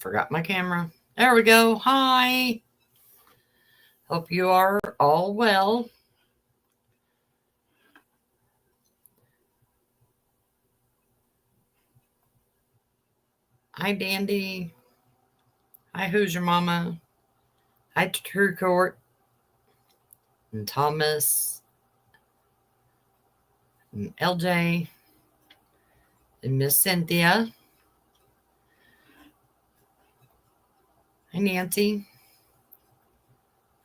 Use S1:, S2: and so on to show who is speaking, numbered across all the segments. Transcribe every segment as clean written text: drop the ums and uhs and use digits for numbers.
S1: forgot my camera. There we go. Hi. Hope you are all well. Hi, Dandy. Hi, Who's Your Mama? Hi, True Court. And Thomas. And LJ. And Miss Cynthia. Hi, Nancy.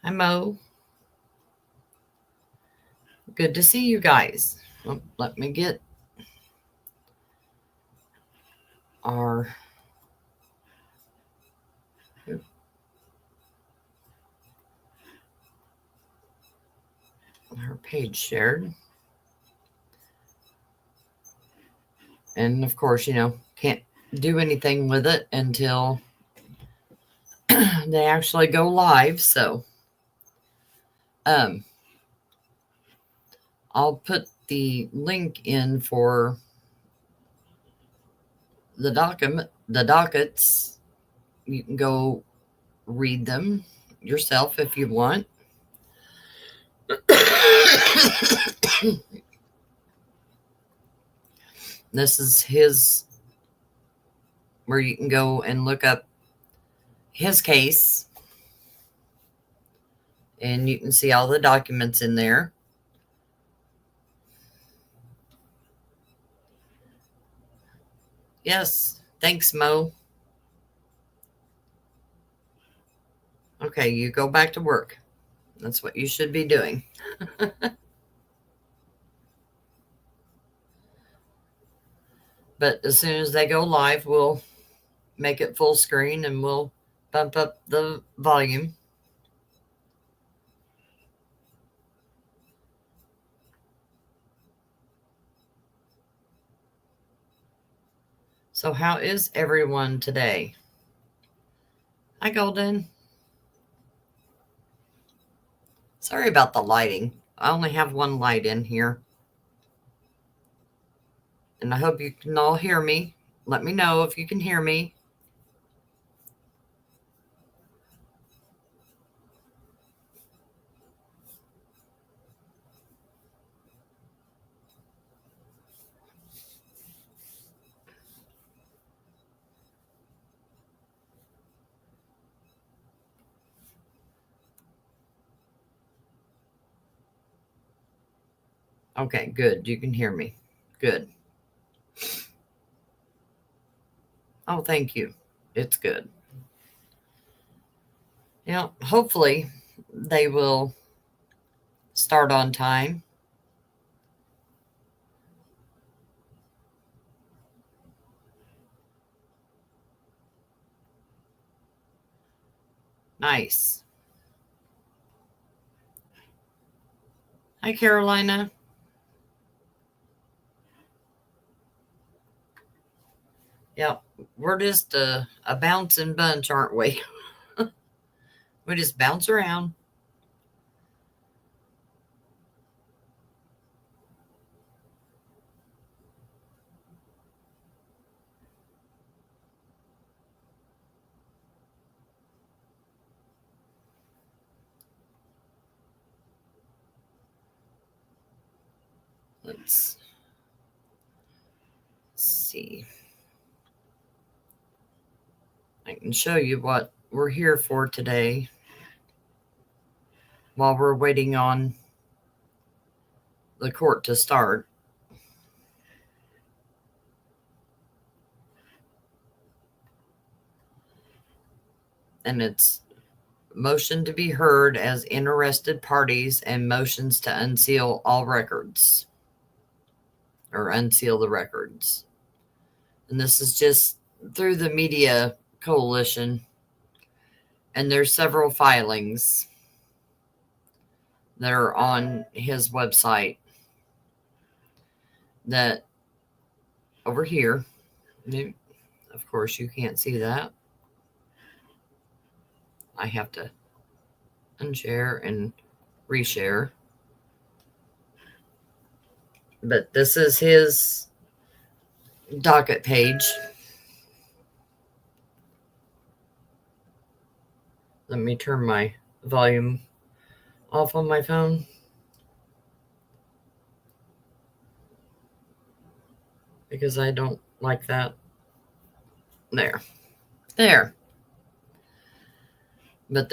S1: Hi, Mo. Good to see you guys. Oh, let me get our page shared. And of course, can't do anything with it until they actually go live. So I'll put the link in for the dockets. You can go read them yourself if you want. This is his, where you can go and look up his case. And you can see all the documents in there. Yes. Thanks, Mo. Okay, you go back to work. That's what you should be doing. But as soon as they go live, we'll make it full screen and we'll bump up the volume. So how is everyone today? Hi, Golden. Sorry about the lighting. I only have one light in here. And I hope you can all hear me. Let me know if you can hear me. Okay, good. You can hear me. Good. Oh, thank you. It's good. Hopefully they will start on time. Nice. Hi, Carolina. Yep, we're just a bouncing bunch, aren't we? We just bounce around. Let's see. I can show you what we're here for today while we're waiting on the court to start. And it's motion to be heard as interested parties and motions to unseal all records or unseal the records. And this is just through the media coalition. And there's several filings that are on his website that over here, of course you can't see that. I have to unshare and reshare. But this is his docket page. Let me turn my volume off on my phone. Because I don't like that. There. There. But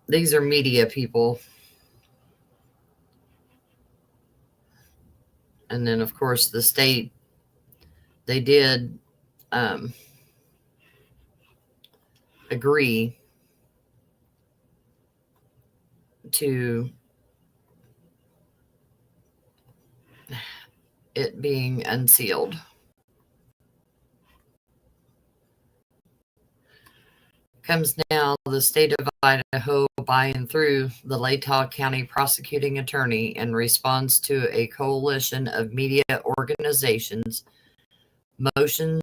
S1: these are media people. And then, of course, the state, they did agree to it being unsealed. Comes now the state of Idaho by and through the Latah County prosecuting attorney in response to a coalition of media organizations motion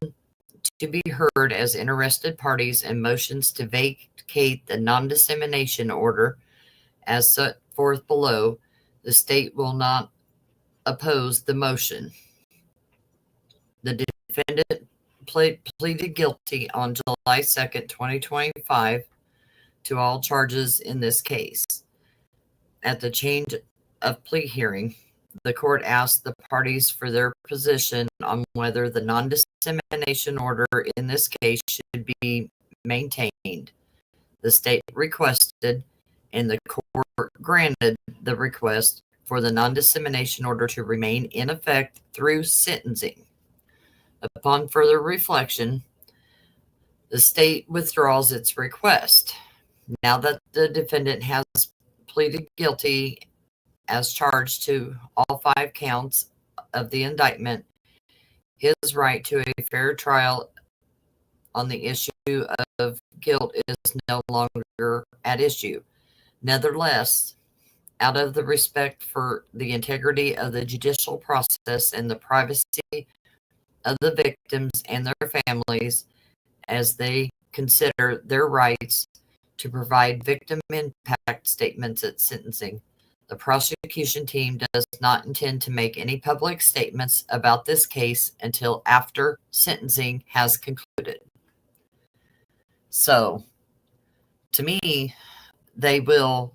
S1: to be heard as interested parties and motions to vacate the non-dissemination order as set forth below. The state will not oppose the motion. The defendant pleaded guilty on July 2nd, 2025 to all charges in this case. At the change of plea hearing, the court asked the parties for their position on whether the non-dissemination order in this case should be maintained. The state requested, and the court granted the request for the non-dissemination order to remain in effect through sentencing. Upon further reflection, the state withdraws its request. Now that the defendant has pleaded guilty as charged to all 5 counts of the indictment, his right to a fair trial on the issue of guilt is no longer at issue. Nevertheless, out of the respect for the integrity of the judicial process and the privacy of the victims and their families, as they consider their rights to provide victim impact statements at sentencing, the prosecution team does not intend to make any public statements about this case until after sentencing has concluded. So, to me, they will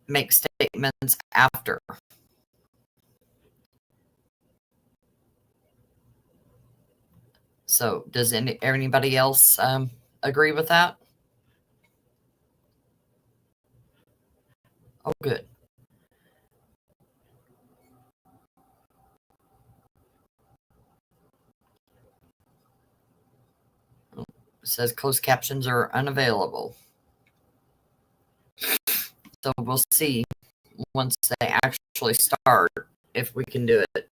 S1: make statements after. So, does anybody else agree with that? Oh, good. It says closed captions are unavailable. So we'll see once they actually start if we can do it.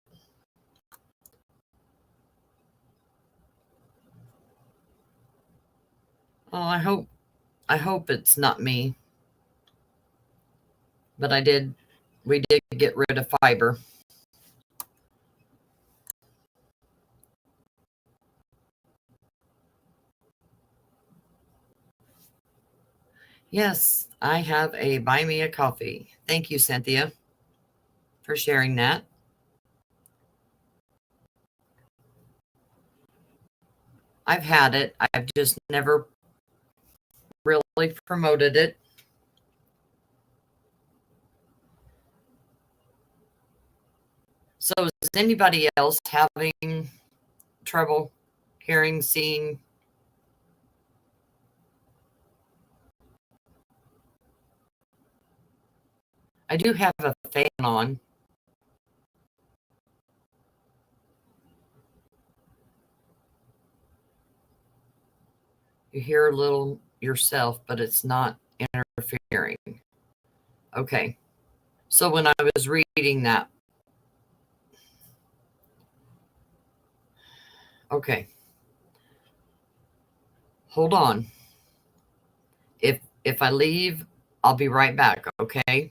S1: Oh, I hope it's not me. But we did get rid of fiber. Yes, I have a buy me a coffee. Thank you, Cynthia, for sharing that. I've had it. I've just never really promoted it. So is anybody else having trouble hearing, seeing? I do have a fan on. You hear a little yourself, but it's not interfering. Okay. So when I was reading that, okay. Hold on. If I leave, I'll be right back, okay?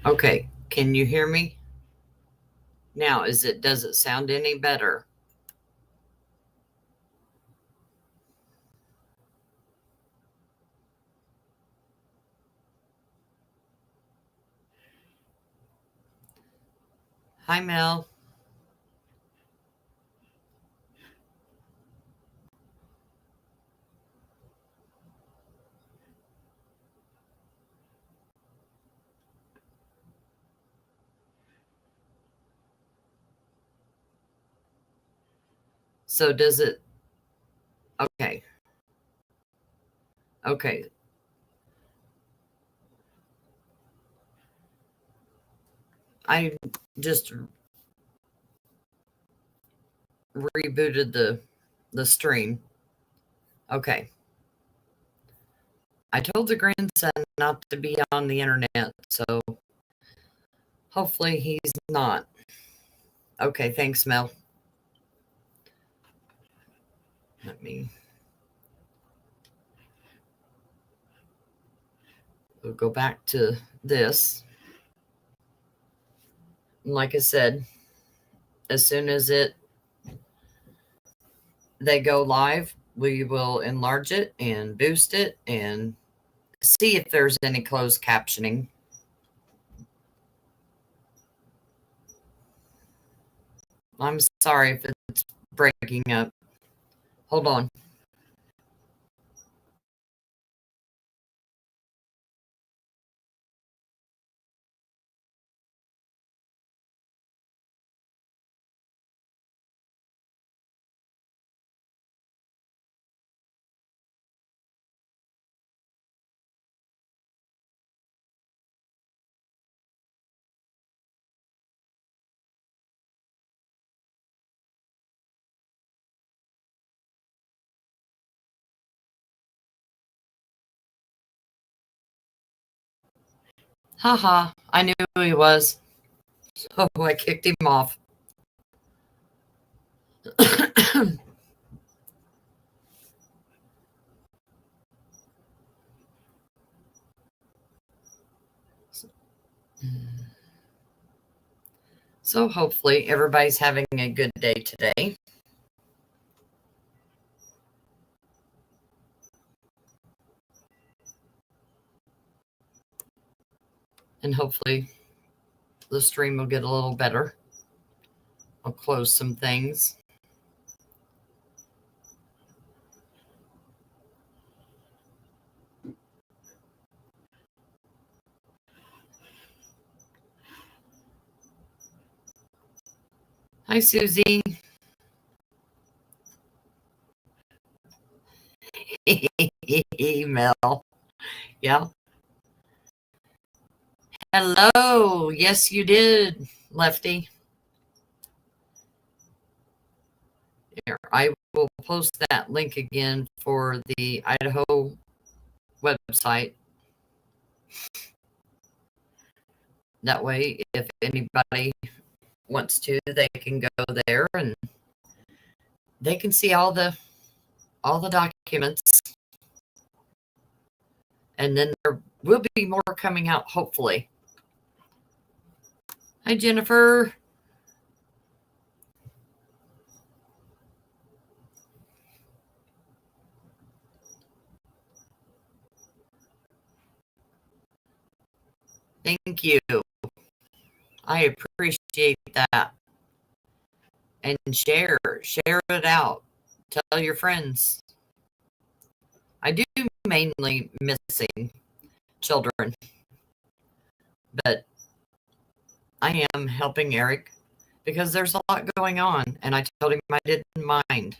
S1: Okay, can you hear me? Now, does it sound any better? Hi, Mel. So does it, okay, okay. I just rebooted the stream. Okay. I told the grandson not to be on the internet, so hopefully he's not. Okay, thanks, Mel. Let me we'll go back to this. Like I said, as soon as they go live, we will enlarge it and boost it and see if there's any closed captioning. I'm sorry if it's breaking up. Hold on. Haha, I knew who he was. Oh, I kicked him off. So hopefully everybody's having a good day today. And hopefully the stream will get a little better. I'll close some things. Hi, Susie. Email. Yeah. Hello. Yes, you did, Lefty. Here, I will post that link again for the Idaho website. That way, if anybody wants to, they can go there and they can see all the documents. And then there will be more coming out, hopefully. Hi, Jennifer. Thank you. I appreciate that. And share it out. Tell your friends. I do mainly missing children, but I am helping Eric because there's a lot going on, and I told him I didn't mind.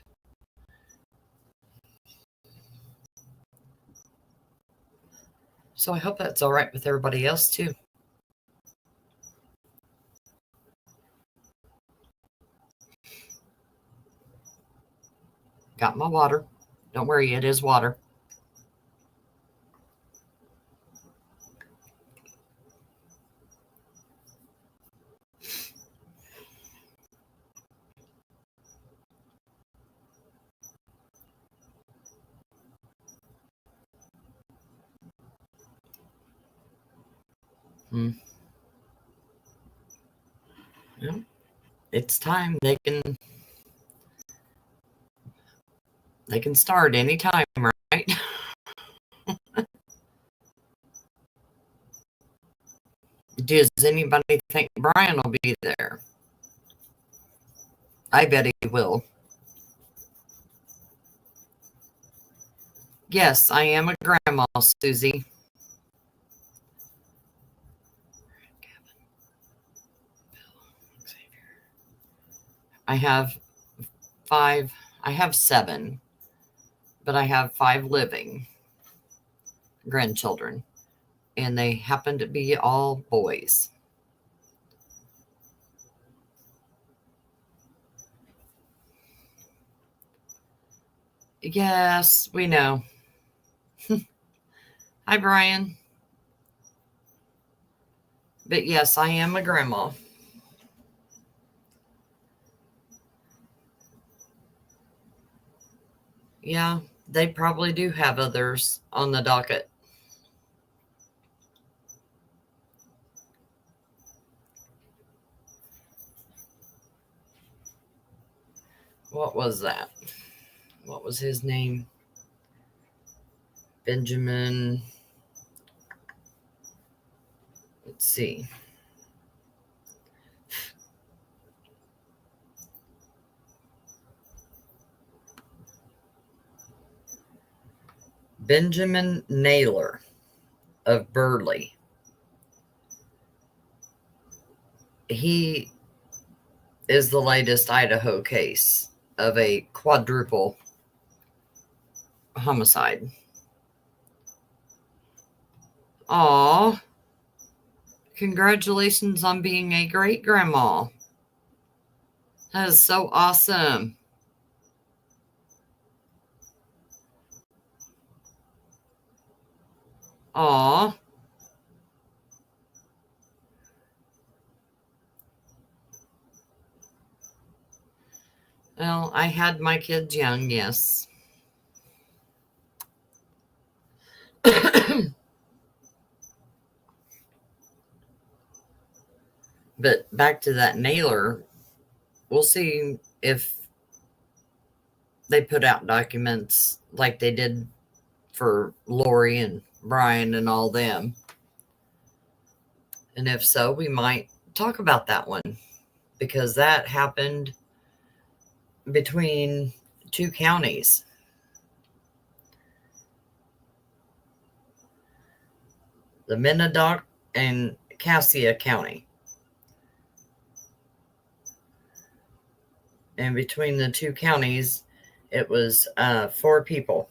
S1: So I hope that's all right with everybody else too. Got my water. Don't worry, it is water. Hmm. Well, it's time. They can start anytime, right? Does anybody think Bryan will be there? I bet he will. Yes, I am a grandma, Susie. I have 5. I have 7, but I have 5 living grandchildren, and they happen to be all boys. Yes, we know. Hi, Bryan. But yes, I am a grandma. Yeah, they probably do have others on the docket. What was that? What was his name? Benjamin. Let's see. Benjamin Naylor of Burley. He is the latest Idaho case of a quadruple homicide. Aw, congratulations on being a great grandma. That is so awesome. Aw. Well, I had my kids young, yes. But back to that Naylor, we'll see if they put out documents like they did for Lori and Bryan and all them. And if so, we might talk about that one because that happened between 2 counties. The Minidoc and Cassia County. And between the 2 counties, it was 4 people.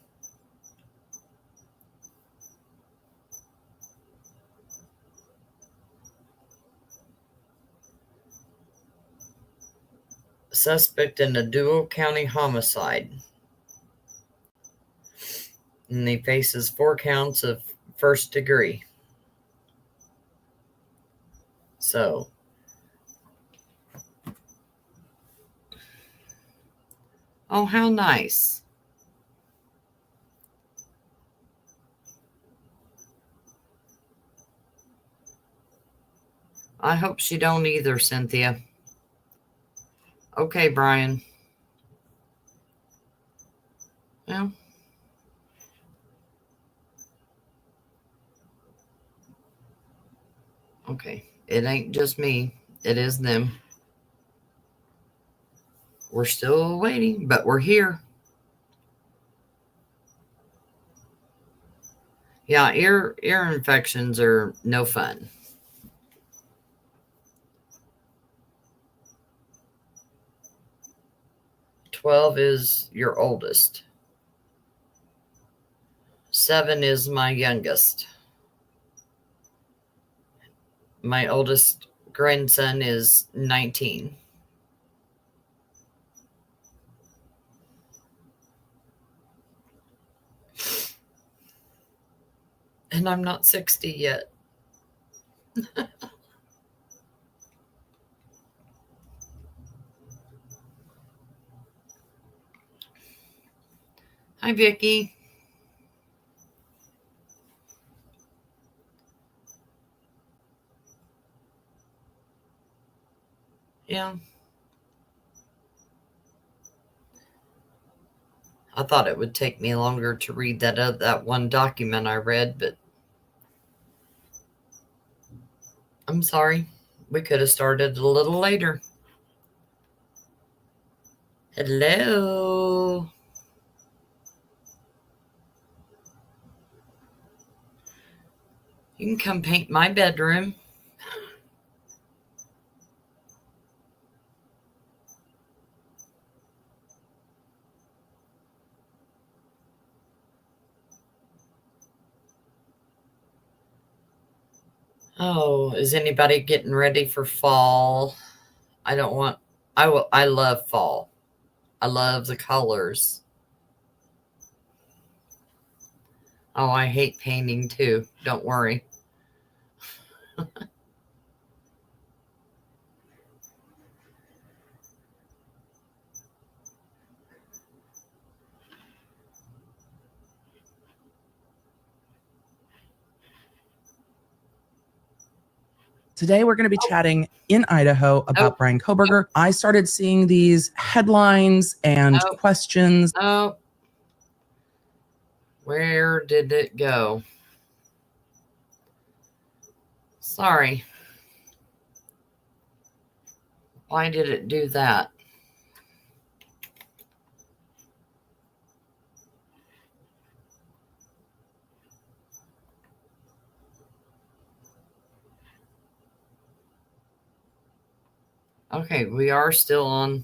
S1: Suspect in a dual county homicide. And he faces 4 counts of first degree. So, oh, how nice. I hope she don't either, Cynthia. Okay, Bryan. Well, okay. It ain't just me. It is them. We're still waiting, but we're here. Yeah, ear infections are no fun. 12 is your oldest. 7 is my youngest. My oldest grandson is 19. And I'm not 60 yet. Hi, Vicki. Yeah. I thought it would take me longer to read that one document I read, but I'm sorry. We could have started a little later. Hello. You can come paint my bedroom. Oh, is anybody getting ready for fall? I don't want I love fall. I love the colors. Oh, I hate painting too. Don't worry.
S2: Today, we're going to be chatting in Idaho about Bryan Kohberger. I started seeing these headlines and questions.
S1: Oh, where did it go? Sorry. Why did it do that? Okay, we are still on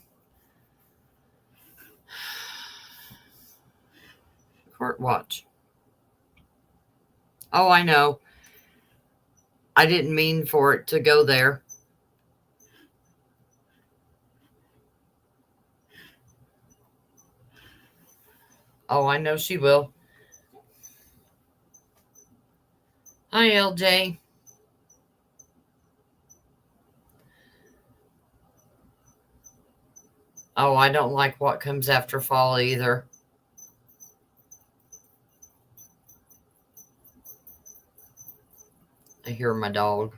S1: court watch. Oh, I know. I didn't mean for it to go there. Oh, I know she will. Hi, LJ. Oh, I don't like what comes after fall either. I hear my dog.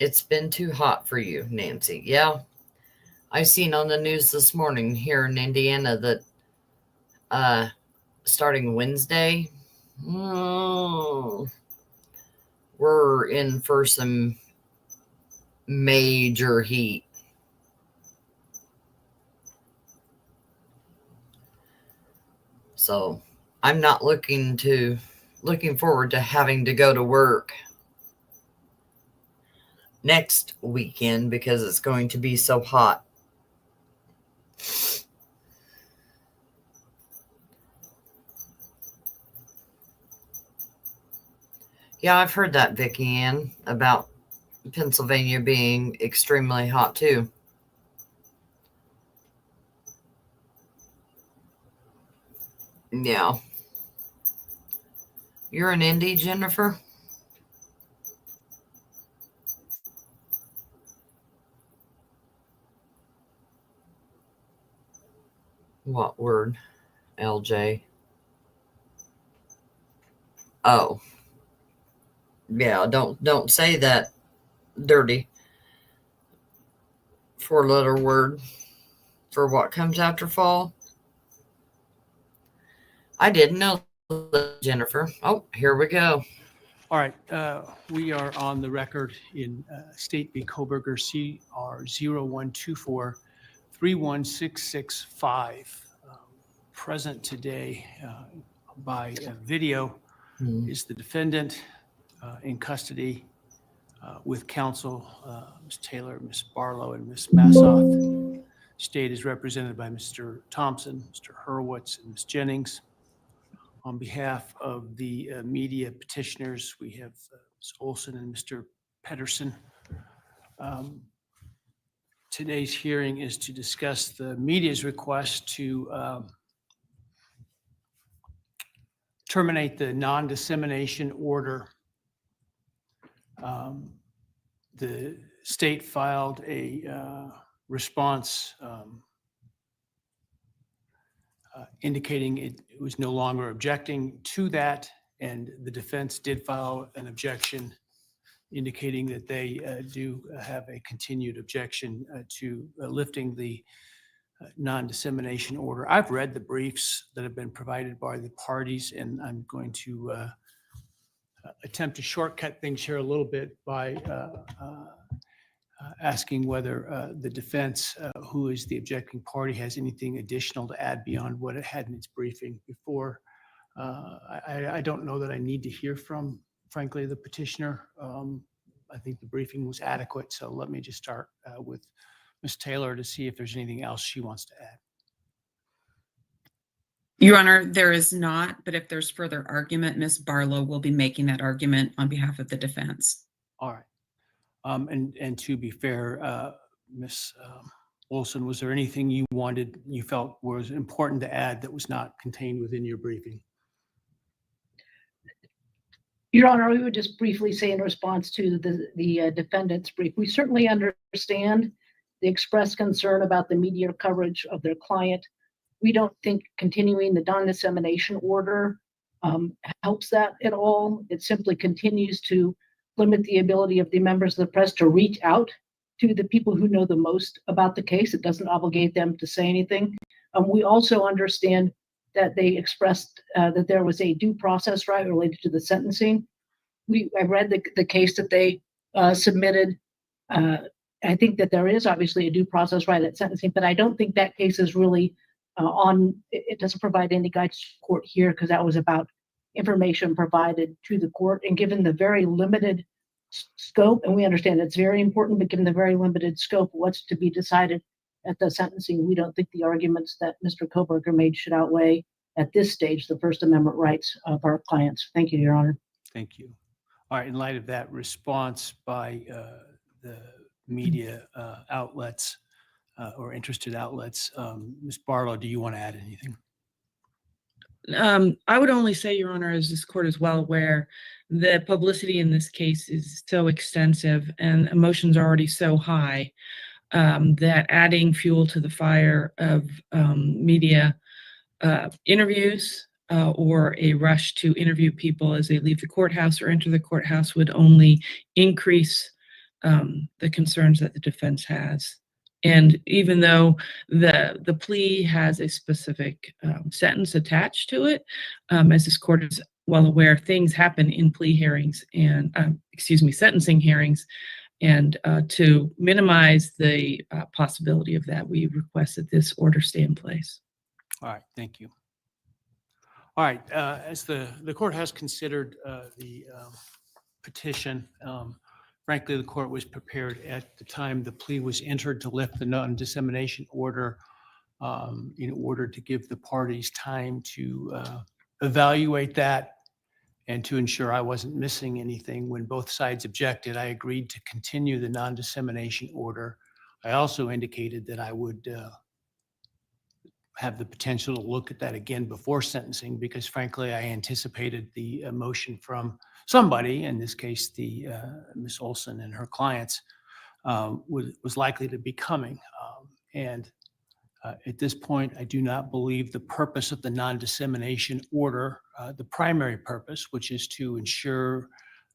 S1: It's been too hot for you, Nancy. Yeah. I seen on the news this morning here in Indiana that starting Wednesday, we're in for some major heat. So I'm not looking forward to having to go to work next weekend because it's going to be so hot. Yeah, I've heard that, Vicki Ann, about Pennsylvania being extremely hot too. Yeah. You're in Indy, Jennifer? What word, LJ? Oh. Yeah, don't say that dirty four-letter word for what comes after fall. I didn't know that, Jennifer. Oh, here we go.
S3: All right, we are on the record in State v. Kohberger, CR 0124-31665. Present today by video is the defendant in custody with counsel, Ms. Taylor, Ms. Barlow, and Ms. Massoth. State is represented by Mr. Thompson, Mr. Hurwitz, and Ms. Jennings. On behalf of the media petitioners, we have Ms. Olson and Mr. Pedersen. Today's hearing is to discuss the media's request to terminate the non-dissemination order. The state filed a response indicating it was no longer objecting to that, And the defense did file an objection indicating that they do have a continued objection to lifting the non-dissemination order. I've read the briefs that have been provided by the parties, and I'm going to attempt to shortcut things here a little bit by asking whether the defense, who is the objecting party, has anything additional to add beyond what it had in its briefing before. I don't know that I need to hear from, frankly, the petitioner. I think the briefing was adequate, so let me just start with Ms. Taylor to see if there's anything else she wants to add.
S4: Your Honor, there is not, but if there's further argument, Ms. Barlow will be making that argument on behalf of the defense.
S3: All right. And to be fair, Ms. Olson, was there anything you felt was important to add that was not contained within your briefing?
S5: Your Honor, we would just briefly say in response to the defendant's brief, we certainly understand the expressed concern about the media coverage of their client. We don't think continuing the non-dissemination order helps that at all. It simply continues to limit the ability of the members of the press to reach out to the people who know the most about the case. It doesn't obligate them to say anything. We also understand that they expressed that there was a due process right related to the sentencing. I read the case that they submitted. I think that there is obviously a due process right at sentencing, but I don't think that case is really it doesn't provide any guidance to the court here, because that was about information provided to the court. And given the very limited scope, and we understand it's very important, but given the very limited scope of what's to be decided at the sentencing, we don't think the arguments that Mr. Kohberger made should outweigh at this stage the First Amendment rights of our clients. Thank you, Your Honor.
S3: Thank you. All right, in light of that response by the media outlets or interested outlets, Ms. Barlow, do you want to add anything?
S4: I would only say, Your Honor, as this court is well aware, the publicity in this case is so extensive and emotions are already so high that adding fuel to the fire of media interviews or a rush to interview people as they leave the courthouse or enter the courthouse would only increase the concerns that the defense has. And even though the plea has a specific sentence attached to it, as this court is well aware, things happen in plea hearings and, sentencing hearings. And to minimize the possibility of that, we request that this order stay in place.
S3: All right, thank you. All right, as the court has considered the petition, frankly, the court was prepared at the time the plea was entered to lift the non-dissemination order in order to give the parties time to evaluate that and to ensure I wasn't missing anything. When both sides objected, I agreed to continue the non-dissemination order. I also indicated that I would have the potential to look at that again before sentencing, because frankly, I anticipated the motion from somebody, in this case, the Ms. Olson and her clients, was likely to be coming. At this point, I do not believe the purpose of the non-dissemination order, the primary purpose, which is to ensure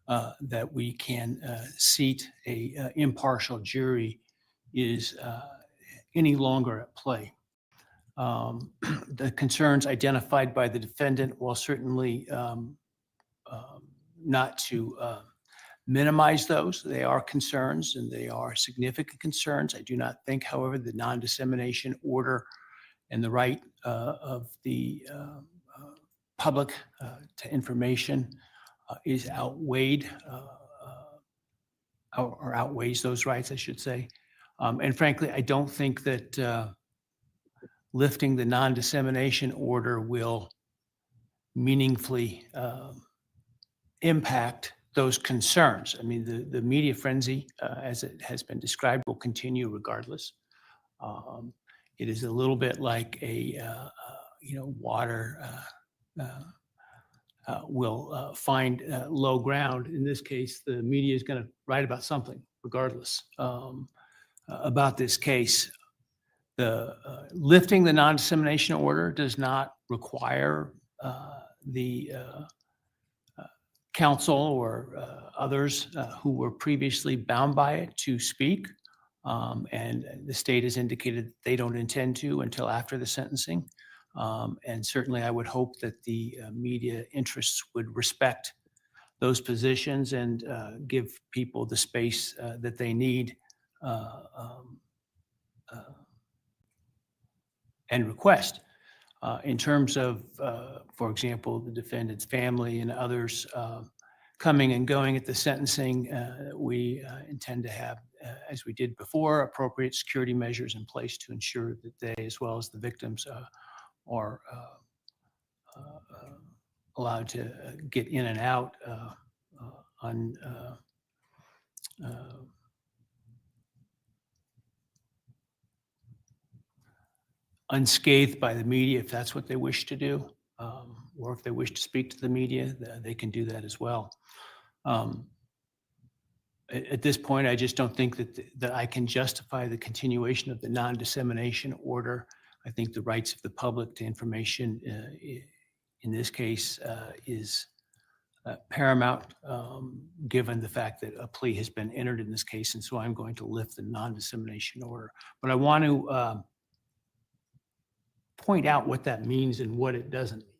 S3: that we can seat a impartial jury, is any longer at play. The concerns identified by the defendant, while certainly not to minimize those, they are concerns and they are significant concerns. I do not think, however, the non-dissemination order and the right of the public to information is outweighed or outweighs those rights, I should say. And frankly, I don't think that lifting the non-dissemination order will meaningfully impact those concerns. I mean, the media frenzy, as it has been described, will continue regardless. It is a little bit like water will find low ground. In this case, the media is going to write about something regardless about this case. The lifting the non-dissemination order does not require the counsel or others who were previously bound by it to speak. And the state has indicated they don't intend to until after the sentencing. And certainly I would hope that the media interests would respect those positions and give people the space that they need and request. In terms of, for example, the defendant's family and others coming and going at the sentencing, we intend to have, as we did before, appropriate security measures in place to ensure that they, as well as the victims, are allowed to get in and out unscathed by the media, if that's what they wish to do, or if they wish to speak to the media, they can do that as well. At this point, I just don't think that I can justify the continuation of the non-dissemination order. I think the rights of the public to information in this case is paramount, given the fact that a plea has been entered in this case, and so I'm going to lift the non-dissemination order. But I want to point out what that means and what it doesn't mean.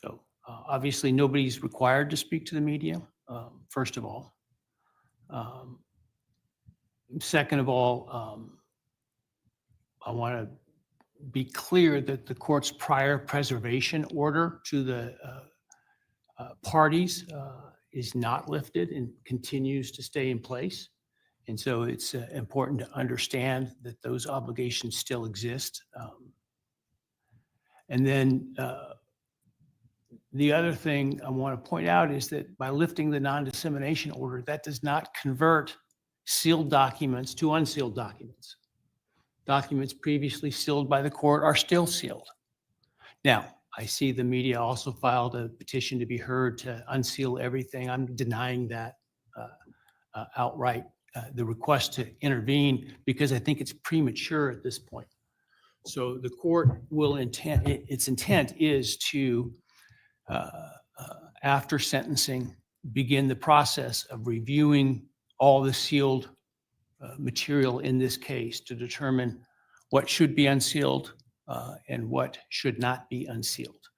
S3: So obviously nobody's required to speak to the media, first of all. Second of all, I want to be clear that the court's prior preservation order to the parties is not lifted and continues to stay in place. And so it's important to understand that those obligations still exist. And then the other thing I want to point out is that by lifting the non-dissemination order, that does not convert sealed documents to unsealed documents. Documents previously sealed by the court are still sealed. Now, I see the media also filed a petition to be heard to unseal everything. I'm denying that outright, the request to intervene, because I think it's premature at this point. So the court will its intent is to, after sentencing, begin the process of reviewing all the sealed material in this case to determine what should be unsealed and what should not be unsealed.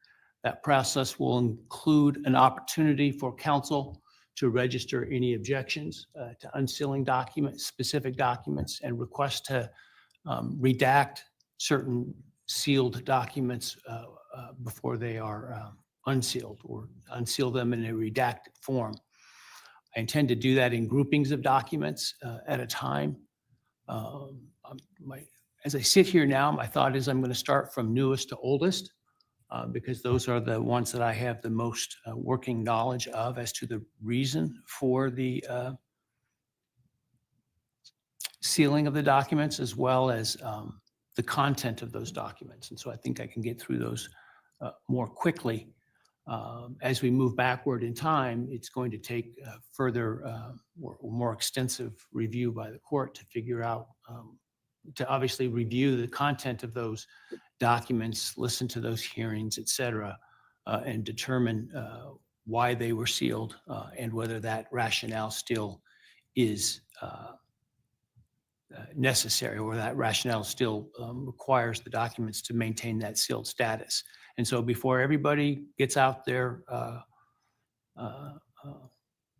S3: That process will include an opportunity for counsel to register any objections to unsealing documents, specific documents, and request to redact certain sealed documents before they are unsealed, or unseal them in a redacted form. I intend to do that in groupings of documents at a time. As I sit here now, my thought is I'm going to start from newest to oldest because those are the ones that I have the most working knowledge of as to the reason for the sealing of the documents, as well as the content of those documents. And so I think I can get through those more quickly. As we move backward in time, it's going to take further, more extensive review by the court to figure out, to obviously review the content of those documents, listen to those hearings, et cetera, and determine why they were sealed and whether that rationale still is necessary, or that rationale still requires the documents to maintain that sealed status. And so before everybody gets out their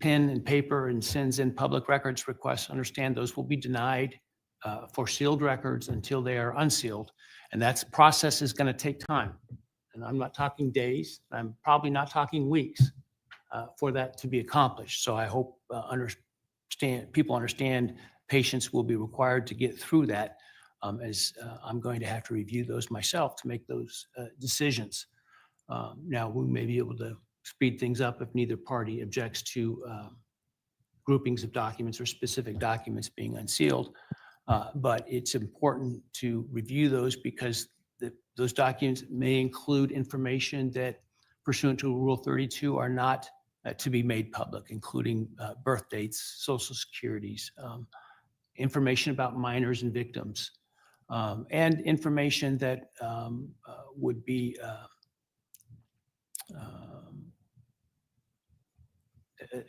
S3: pen and paper and sends in public records requests, understand those will be denied for sealed records until they are unsealed. And that process is going to take time. And I'm not talking days. I'm probably not talking weeks for that to be accomplished. So I hope people understand patience will be required to get through that, as I'm going to have to review those myself to make those decisions. Now, we may be able to speed things up if neither party objects to groupings of documents or specific documents being unsealed. But it's important to review those because those documents may include information that, pursuant to Rule 32, are not to be made public, including birth dates, social securities, information about minors and victims, and information that would be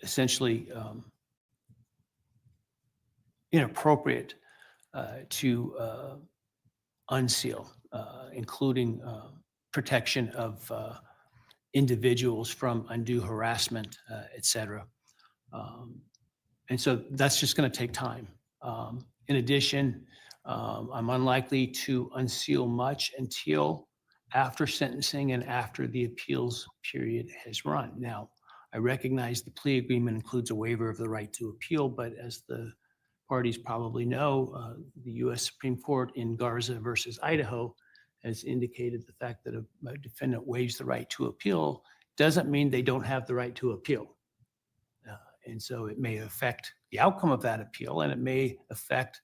S3: essentially inappropriate to unseal, including protection of individuals from undue harassment, et cetera. And so that's just going to take time. In addition, I'm unlikely to unseal much until after sentencing and after the appeals period has run. Now, I recognize the plea agreement includes a waiver of the right to appeal, but as the parties probably know, the U.S. Supreme Court in Garza versus Idaho has indicated the fact that a defendant waives the right to appeal doesn't mean they don't have the right to appeal. And so it may affect the outcome of that appeal, and it may affect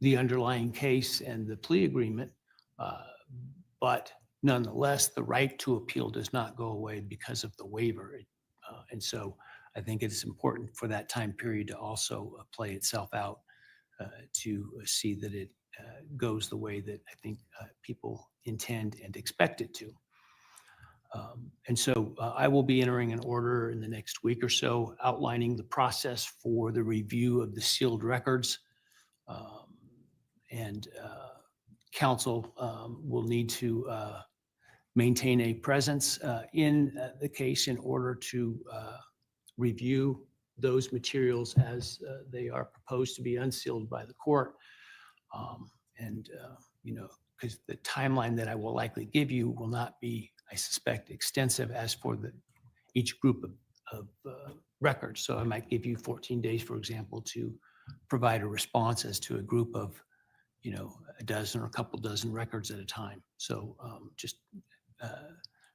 S3: the underlying case and the plea agreement. But nonetheless, the right to appeal does not go away because of the waiver. And so I think it's important for that time period to also play itself out to see that it goes the way that I think people intend and expect it to. And so I will be entering an order in the next week or so outlining the process for the review of the sealed records. And counsel will need to maintain a presence in the case in order to review those materials as they are proposed to be unsealed by the court. Because the timeline that I will likely give you will not be, I suspect, extensive as for each group of records. So I might give you 14 days, for example, to provide a response as to a group of, a dozen or a couple dozen records at a time. So just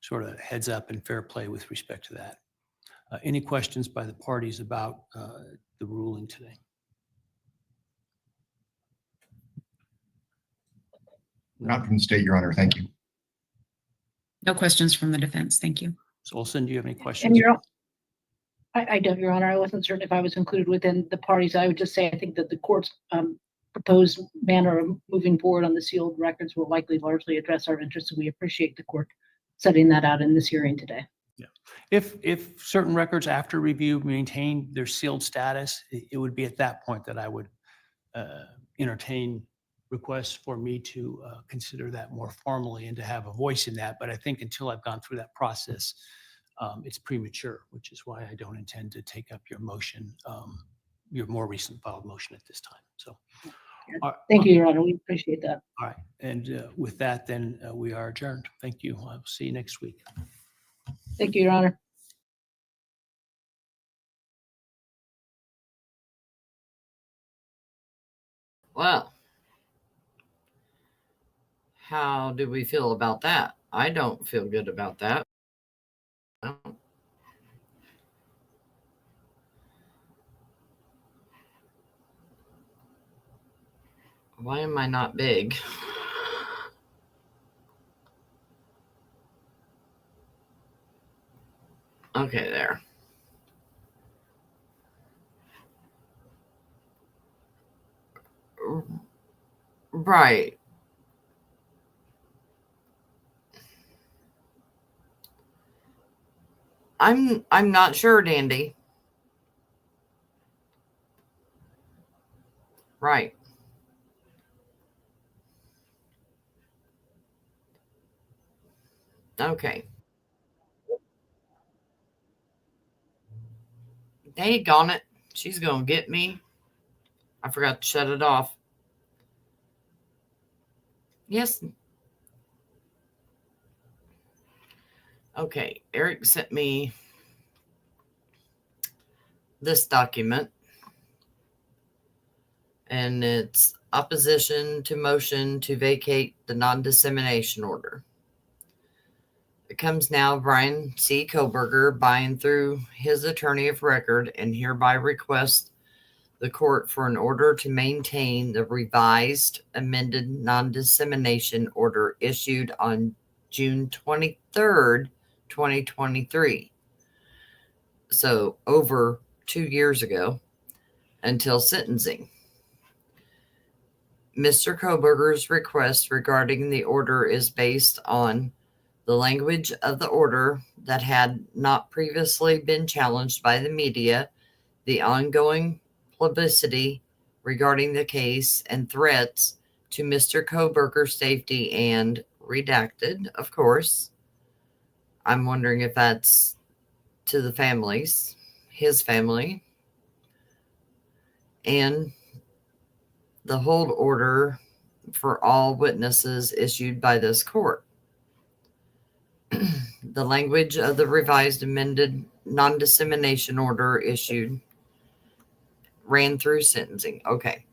S3: sort of heads up and fair play with respect to that. Any questions by the parties about the ruling today?
S6: Not from the state, Your Honor. Thank you.
S7: No questions from the defense. Thank you.
S3: So Olson, do you have any questions?
S5: And I don't, Your Honor. I wasn't certain if I was included within the parties. I would just say I think that the court's proposed manner of moving forward on the sealed records will likely largely address our interests. And we appreciate the court setting that out in this hearing today.
S3: Yeah. If certain records after review maintain their sealed status, it would be at that point that I would entertain requests for me to consider that more formally and to have a voice in that. But I think until I've gone through that process, it's premature, which is why I don't intend to take up your motion, your more recent filed motion at this time. So,
S5: thank you, Your Honor. We appreciate that.
S3: All right. And with that, then we are adjourned. Thank you. I'll see you next week.
S5: Thank you, Your Honor.
S1: Well, how do we feel about that? I don't feel good about that. Why am I not big? Okay, there. Right. I'm not sure, Dandy. Right. Okay. Daggone it. She's gonna get me. I forgot to shut it off. Yes. Okay. Eric sent me this document. And it's opposition to motion to vacate the non-dissemination order. It comes now Bryan C. Kohberger buying through his attorney of record and hereby requests the court for an order to maintain the revised amended non-dissemination order issued on June 23rd, 2023. So over 2 years ago until sentencing. Mr. Kohberger's request regarding the order is based on The language of the order that had not previously been challenged by the media, the ongoing publicity regarding the case, and threats to Mr. Kohberger's safety and redacted, of course. I'm wondering if that's to the families, his family, and the hold order for all witnesses issued by this court. The language of the revised amended non-dissemination order issued ran through sentencing. Okay.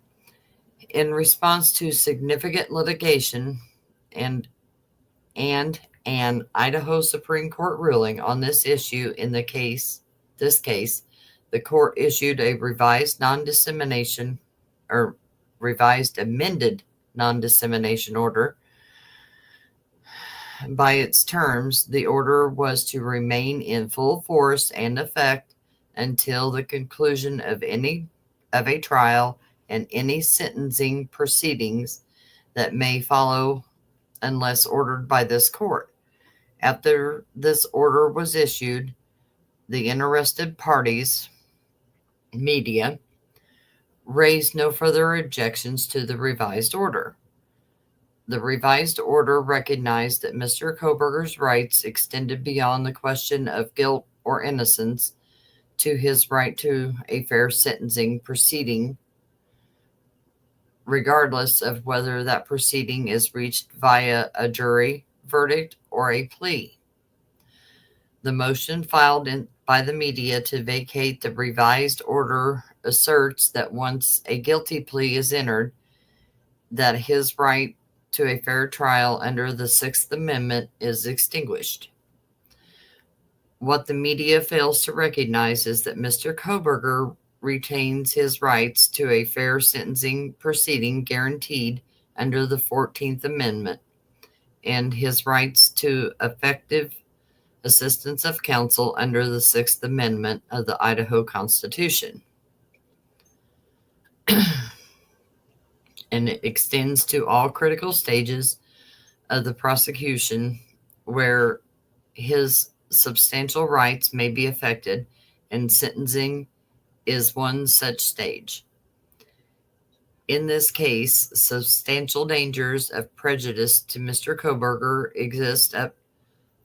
S1: In response to significant litigation and an Idaho Supreme Court ruling on this issue in this case, the court issued a revised amended non-dissemination order. By its terms, the order was to remain in full force and effect until the conclusion of a trial and any sentencing proceedings that may follow unless ordered by this court. After this order was issued, the interested parties, media, raised no further objections to the revised order. The revised order recognized that Mr. Kohberger's rights extended beyond the question of guilt or innocence to his right to a fair sentencing proceeding, regardless of whether that proceeding is reached via a jury verdict or a plea. The motion filed by the media to vacate the revised order asserts that once a guilty plea is entered, that his right to a fair trial under the Sixth Amendment is extinguished. What the media fails to recognize is that Mr. Kohberger retains his rights to a fair sentencing proceeding guaranteed under the 14th Amendment and his rights to effective assistance of counsel under the Sixth Amendment of the Idaho Constitution. And it extends to all critical stages of the prosecution where his substantial rights may be affected, and sentencing is one such stage. In this case, substantial dangers of prejudice to Mr. Kohberger exist up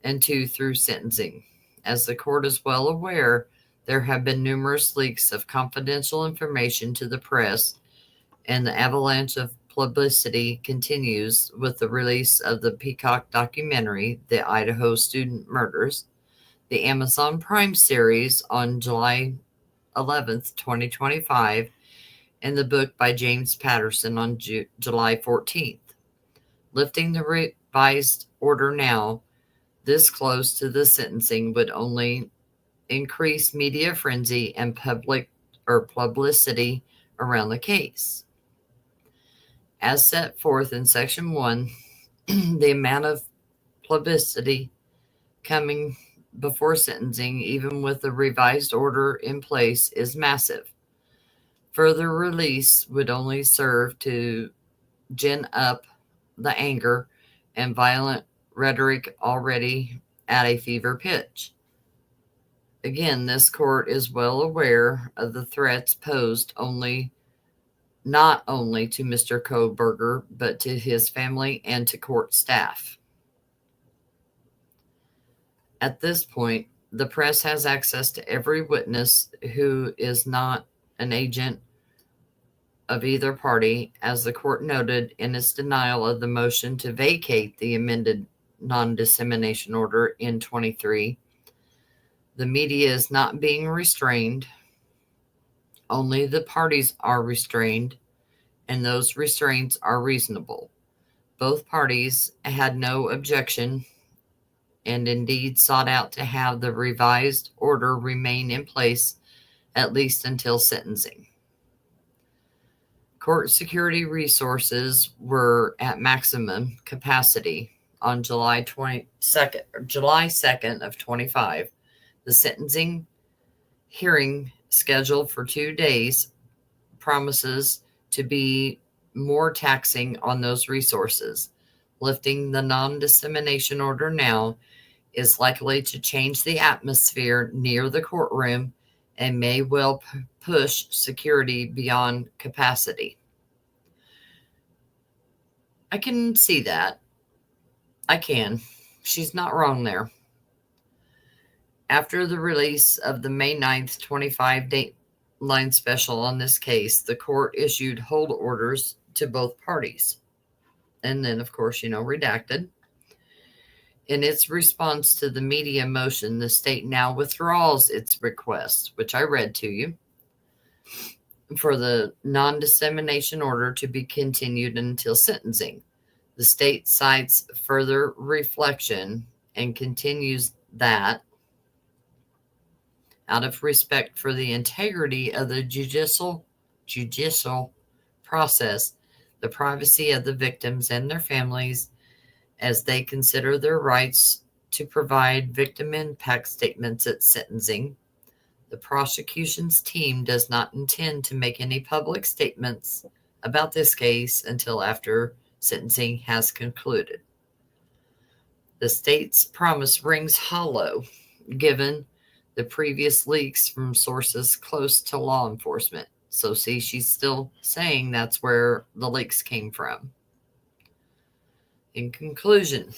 S1: and to through sentencing. As the court is well aware, there have been numerous leaks of confidential information to the press, and the avalanche of publicity continues with the release of the Peacock documentary, The Idaho Student Murders, the Amazon Prime series on July 11th, 2025, and the book by James Patterson on July 14th. Lifting the revised order now, this close to the sentencing, would only increase media frenzy and publicity around the case. As set forth in Section 1, the amount of publicity coming before sentencing, even with the revised order in place, is massive. Further release would only serve to gin up the anger and violent rhetoric already at a fever pitch. Again, this court is well aware of the threats posed not only to Mr. Kohberger, but to his family and to court staff. At this point, the press has access to every witness who is not an agent of either party, as the court noted in its denial of the motion to vacate the amended non-dissemination order in 23. The media is not being restrained. Only the parties are restrained, and those restraints are reasonable. Both parties had no objection and indeed sought out to have the revised order remain in place at least until sentencing. Court security resources were at maximum capacity on July 2nd of 25. The sentencing hearing, scheduled for 2 days, promises to be more taxing on those resources. Lifting the non-dissemination order now is likely to change the atmosphere near the courtroom and may well push security beyond capacity. I can see that. I can. She's not wrong there. After the release of the May 9th 25 Dateline special on this case, the court issued hold orders to both parties. And then, of course, redacted. In its response to the media motion, the state now withdraws its request, which I read to you, for the non-dissemination order to be continued until sentencing. The state cites further reflection and continues that, out of respect for the integrity of the judicial process, the privacy of the victims and their families, as they consider their rights to provide victim impact statements at sentencing, the prosecution's team does not intend to make any public statements about this case until after sentencing has concluded. The state's promise rings hollow, given the previous leaks from sources close to law enforcement. So see, she's still saying that's where the leaks came from. In conclusion,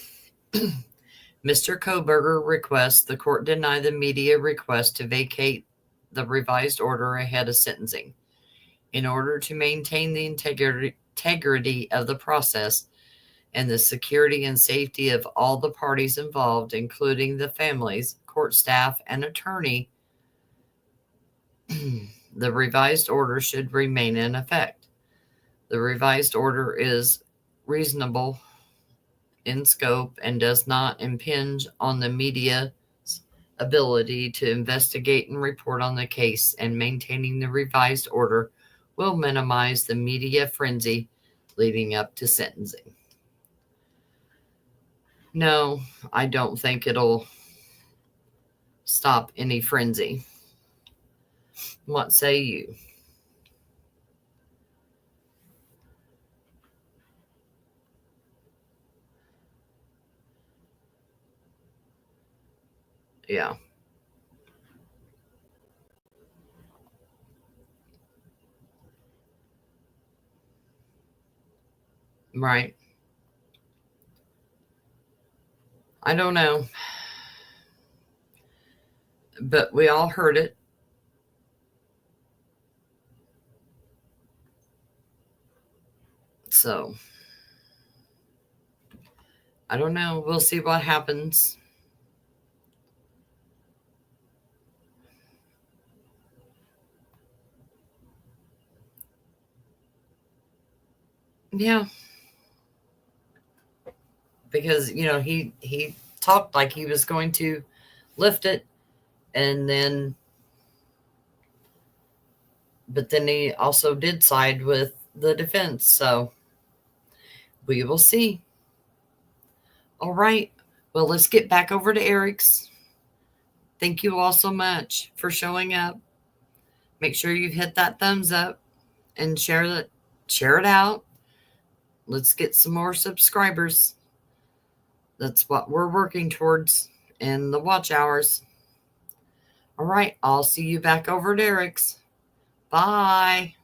S1: Mr. Kohberger requests the court deny the media request to vacate the revised order ahead of sentencing. In order to maintain the integrity of the process and the security and safety of all the parties involved, including the families, court staff, and attorney, the revised order should remain in effect. The revised order is reasonable in scope and does not impinge on the media's ability to investigate and report on the case, and maintaining the revised order will minimize the media frenzy leading up to sentencing. No, I don't think it'll stop any frenzy. What say you? Yeah. Right. I don't know. But we all heard it. So, I don't know. We'll see what happens. Yeah. Because, he talked like he was going to lift it, but then he also did side with the defense. So we will see. All right. Well, let's get back over to Eric's. Thank you all so much for showing up. Make sure you hit that thumbs up and share it out. Let's get some more subscribers. That's what we're working towards in the watch hours. All right. I'll see you back over at Eric's. Bye.